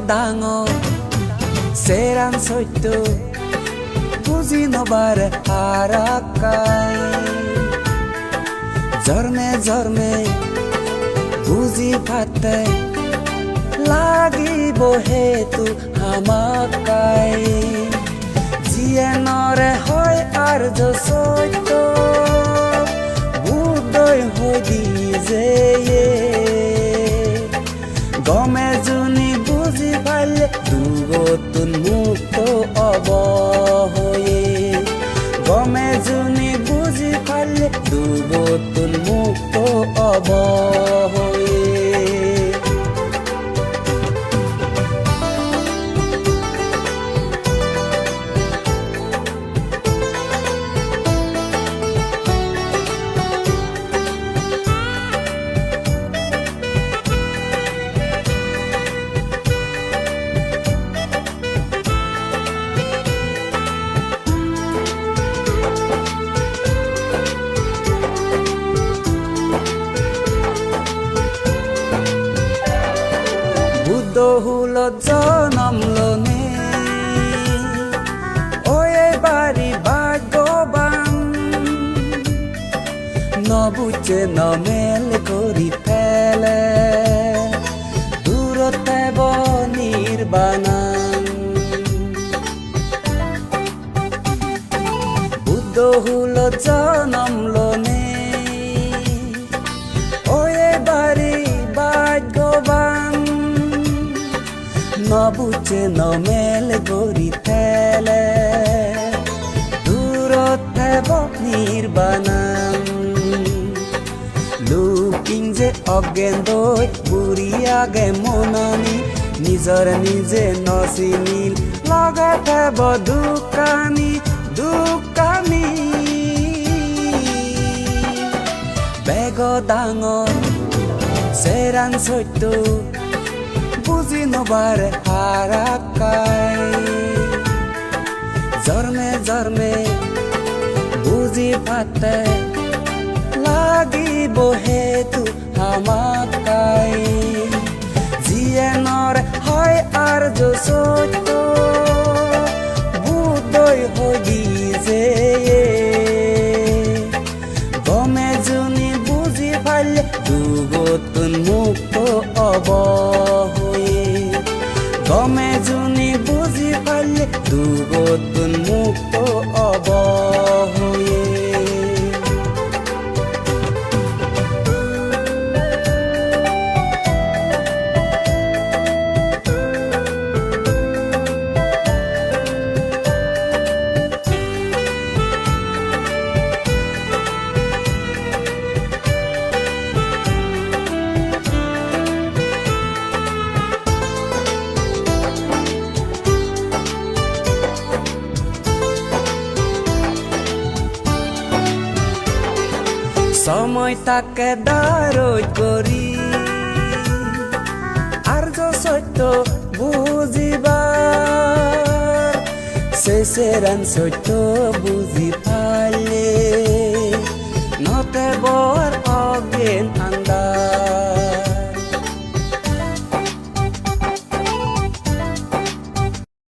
ডাঙৰ চেৰান সত্য বুজি নবাৰে আৰাকাই জন্মে জন্মে বুজি পাতে লাগিব হেতু হামাকাই যিয়ে নৰে হয় আৰ্য সত্য বুদ্ধই হৈ দিছে গমে জুনি বুজি পালে দুগতুন মুক্ত অবহয়ে গমে জুনি বুজি পালে দুগতুন মুক্ত অবহয়ে দহুলত জনম লনে ওয়ে বাড়ি ভাগ্যবান নবুঝে নমেল করি ফেলে দূরতে নির্বাণান বুদ্ধ হুল জনম লনে ওয়ে বাড়ি ভাগ্যবান নবুঝে নমেল গড়ি ফেলে দূরতে নির্বাণান লুকিং যে অজ্ঞান দৈ বুড়ি আগে মননি নিজর নিজে নচিনিল লগতে দুকানি দুকানি বেগ ডাঙৰ চেৰান সত্য বুজি নবাৰে হাৰাকাই জন্মে জন্মে বুজি পাতে লাগিব হেতু হামাকাই যিয়ে নৰে হয় আৰ্য সত্য বুদ্ধই হৈ দিছে গমে জুনি বুজি পালে দুগতুন মুক্ত অবহয়ে গমে জুনি বুজি পালে দুগতুন মুক্ত অবহয়ে সময় তাকে দারৈ করি আর্য সত্য বুঝিবার শেষেরান সত্য বুঝি পালে নতে বৰ অজ্ঞান